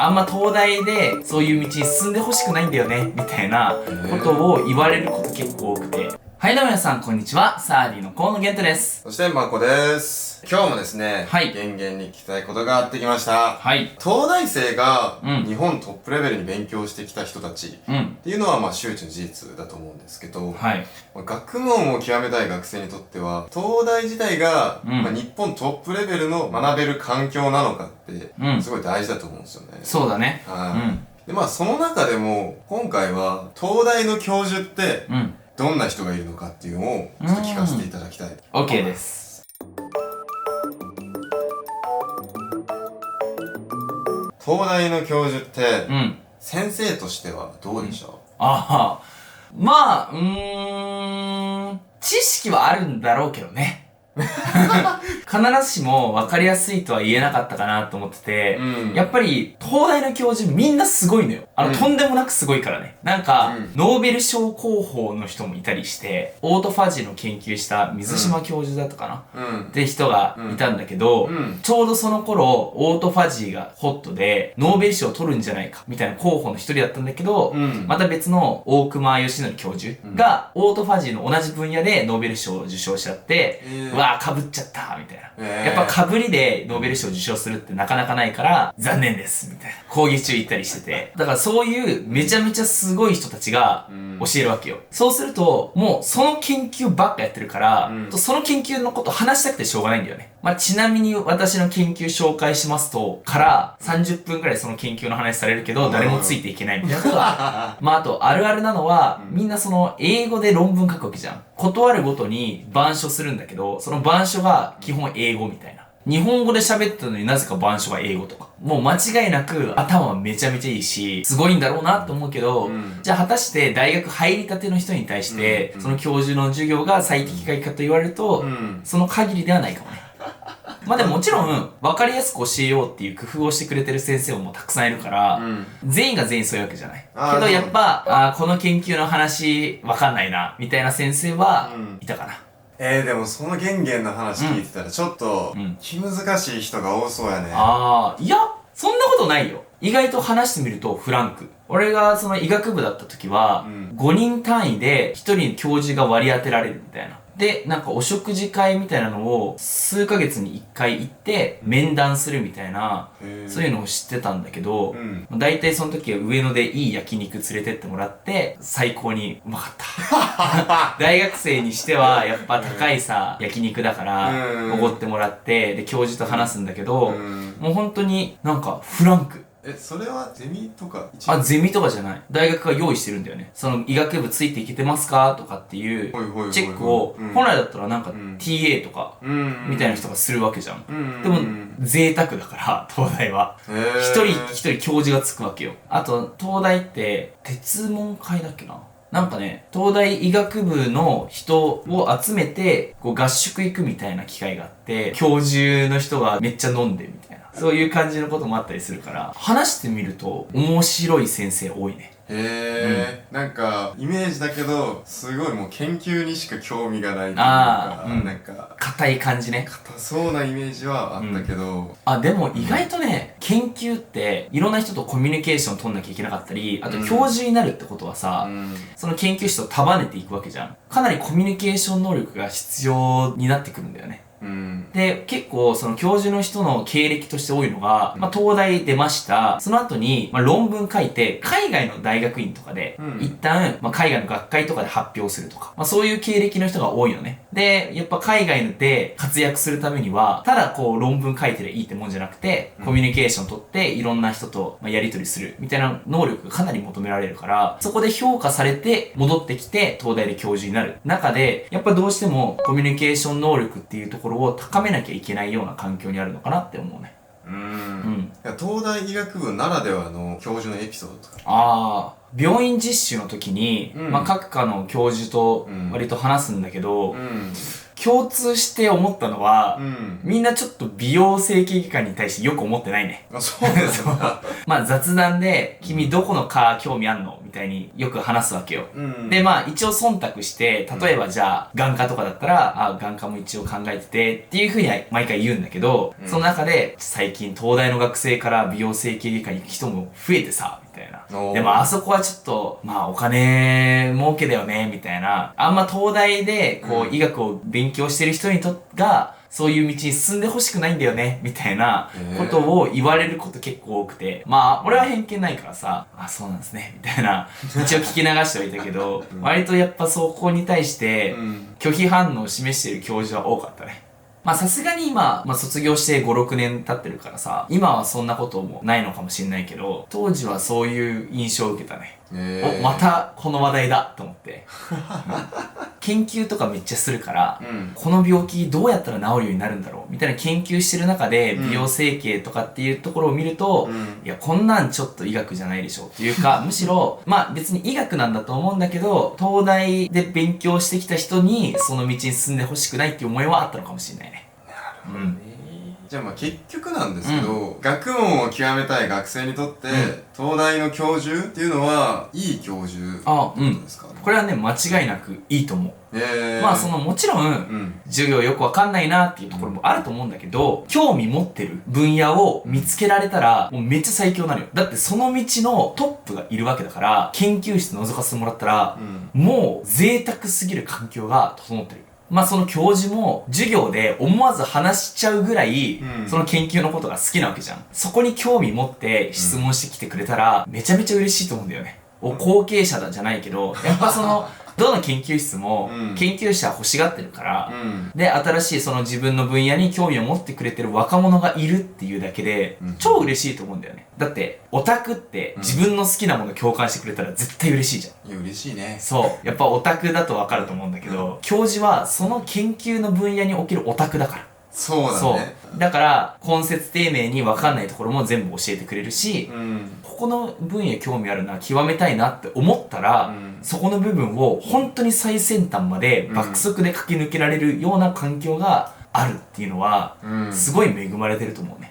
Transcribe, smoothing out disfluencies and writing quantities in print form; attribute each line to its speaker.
Speaker 1: あんま東大でそういう道に進んでほしくないんだよね、みたいなことを言われること結構多くて。はい、どうも皆さん、こんにちは。サーディの河野玄太です。
Speaker 2: そして、まこです。今日もですね、
Speaker 1: はい。
Speaker 2: 玄々に聞きたいことがあってきました。
Speaker 1: はい。
Speaker 2: 東大生が
Speaker 1: うん
Speaker 2: 日本トップレベルに勉強してきた人たちっていうのは、まあ周知の事実だと思うんですけど、
Speaker 1: はい。
Speaker 2: 学問を極めたい学生にとっては、東大自体が、日本トップレベルの学べる環境なのかって、すごい大事だと思うんですよね。
Speaker 1: そうだね。
Speaker 2: はい。で、まあその中でも、今回は、東大の教授って、どんな人がいるのかっていうのをちょっと聞かせていただきたい。
Speaker 1: OK です。
Speaker 2: 東大の教授って、先生としてはどうでしょう？
Speaker 1: ああ、まあ、知識はあるんだろうけどね。必ずしも分かりやすいとは言えなかったかなと思ってて、やっぱり東大の教授みんなすごいのよ。とんでもなくすごいからね。なんか、ノーベル賞候補の人もいたりして、オートファジーの研究した水島教授だったかな、って人がいたんだけど、ちょうどその頃、オートファジーがホットで、ノーベル賞を取るんじゃないか、みたいな候補の一人だったんだけど、また別の大隈義則教授が、オートファジーの同じ分野でノーベル賞を受賞しちゃって、わー、被っちゃった、みたいな。やっぱ被りでノーベル賞を受賞するってなかなかないから、残念です、みたいな。講義中行ったりしてて。だからそういうめちゃめちゃすごい人たちが教えるわけよ。そうすると、もうその研究ばっかやってるから、その研究のこと話したくてしょうがないんだよね。まあ、ちなみに私の研究紹介しますと、から30分くらいその研究の話されるけど、誰もついていけないみたいなことが。まあ、あと、あるあるなのは、みんなその英語で論文書くわけじゃん。断るごとに板書するんだけど、その板書が基本英語みたいな。日本語で喋ってるのになぜか板書が英語とか。もう間違いなく頭はめちゃめちゃいいし、すごいんだろうなと思うけど、じゃあ果たして大学入りたての人に対して、その教授の授業が最適解かと言われると、その限りではないかもね。まあでももちろん、分かりやすく教えようっていう工夫をしてくれてる先生もたくさんいるから、全員が全員そういうわけじゃない。けどやっぱ、この研究の話分かんないな、みたいな先生はいたかな。
Speaker 2: でもその玄々の話聞いてたらちょっと、気難しい人が多そうやね。
Speaker 1: いや、そんなことないよ。意外と話してみるとフランク。俺がその医学部だった時は、5人単位で1人教授が割り当てられるみたいな。で、なんかお食事会みたいなのを数ヶ月に1回行って面談するみたいな、そういうのを知ってたんだけど、だいたいその時は上野でいい焼肉連れてってもらって、最高にうまかった。大学生にしてはやっぱ高いさ、焼肉だから、おごってもらって、で、教授と話すんだけど、もう本当になんかフランク。
Speaker 2: それはゼミとか
Speaker 1: ゼミとかじゃない。大学が用意してるんだよね。その医学部ついていけてますかとかっていうチェックを、本来だったらなんか TA とかみたいな人がするわけじゃん。でも贅沢だから、東大は。一人一人教授がつくわけよ。あと、東大って鉄門会だっけな。なんかね、東大医学部の人を集めて、こう合宿行くみたいな機会があって、教授の人がめっちゃ飲んでみたいな。そういう感じのこともあったりするから、話してみると面白い先生多いね。
Speaker 2: なんか、イメージだけど、すごいもう研究にしか興味がないというか、なんか、
Speaker 1: 硬い感じね。
Speaker 2: 硬そうなイメージはあったけど。
Speaker 1: でも意外とね、研究って、いろんな人とコミュニケーション取んなきゃいけなかったり、あと教授になるってことはさ、その研究室を束ねていくわけじゃん。かなりコミュニケーション能力が必要になってくるんだよね。で、結構その教授の人の経歴として多いのが、東大出ました。その後に、論文書いて、海外の大学院とかで、一旦、海外の学会とかで発表するとか、そういう経歴の人が多いのね。で、やっぱ海外で活躍するためには、ただこう論文書いてりゃいいってもんじゃなくて、コミュニケーション取っていろんな人とやり取りするみたいな能力がかなり求められるから、そこで評価されて戻ってきて東大で教授になる中で、やっぱどうしてもコミュニケーション能力っていうところを高めなきゃいけないような環境にあるのかなって思うね。
Speaker 2: 東大医学部ならではの教授のエピソードとか。
Speaker 1: 病院実習の時に、各科の教授と割と話すんだけど、共通して思ったのは、みんなちょっと美容整形外科に対してよく思ってないね。
Speaker 2: そうなんだ。
Speaker 1: 雑談で、君どこの科興味あんのみみたいによく話すわけよ。
Speaker 2: うん。
Speaker 1: で、まあ一応忖度して、例えばじゃあ、眼科とかだったら、眼科も一応考えてて、っていう風には毎回言うんだけど、その中で、最近東大の学生から美容整形外科に行く人も増えてさ、みたいな。でもあそこはちょっと、まあお金儲けだよね、みたいな。あんま東大で、医学を勉強してる人が、そういう道に進んでほしくないんだよね、みたいなことを言われること結構多くて。まあ、俺は偏見ないからさ、そうなんですね、みたいな、一応聞き流してはいたけど、割とやっぱそこに対して、拒否反応を示している教授は多かったね。まあさすがに今、卒業して5、6年経ってるからさ、今はそんなこともないのかもしれないけど、当時はそういう印象を受けたね。またこの話題だと思って。研究とかめっちゃするから、この病気どうやったら治るようになるんだろうみたいな研究してる中で、美容整形とかっていうところを見ると、いや、こんなんちょっと医学じゃないでしょっていうか、むしろ、まあ別に医学なんだと思うんだけど、東大で勉強してきた人にその道に進んでほしくないっていう思いはあったのかもしれないね。
Speaker 2: なるほどね。じゃあまあ結局なんですけど、学問を極めたい学生にとって、東大の教授っていうのはいい教授ってことですかね。
Speaker 1: これはね、間違いなくいいと思う。まあもちろん、授業よくわかんないなっていうところもあると思うんだけど、興味持ってる分野を見つけられたら、もうめっちゃ最強なのよ。だってその道のトップがいるわけだから、研究室覗かせてもらったら、もう贅沢すぎる環境が整ってる。まあその教授も授業で思わず話しちゃうぐらい、その研究のことが好きなわけじゃん。そこに興味持って質問してきてくれたら、めちゃめちゃ嬉しいと思うんだよね。後継者だじゃないけど、やっぱどの研究室も研究者欲しがってるから、で、新しいその自分の分野に興味を持ってくれてる若者がいるっていうだけで、超嬉しいと思うんだよね。だって、オタクって自分の好きなもの共感してくれたら絶対嬉しいじゃん。
Speaker 2: いや、嬉しいね。
Speaker 1: そう。やっぱオタクだとわかると思うんだけど、教授はその研究の分野におけるオタクだから。
Speaker 2: そうだね。
Speaker 1: だから、根節丁寧にわかんないところも全部教えてくれるし、ここの分野興味あるな、極めたいなって思ったら、そこの部分を本当に最先端まで爆速で駆け抜けられるような環境があるっていうのは、すごい恵まれてると思うね。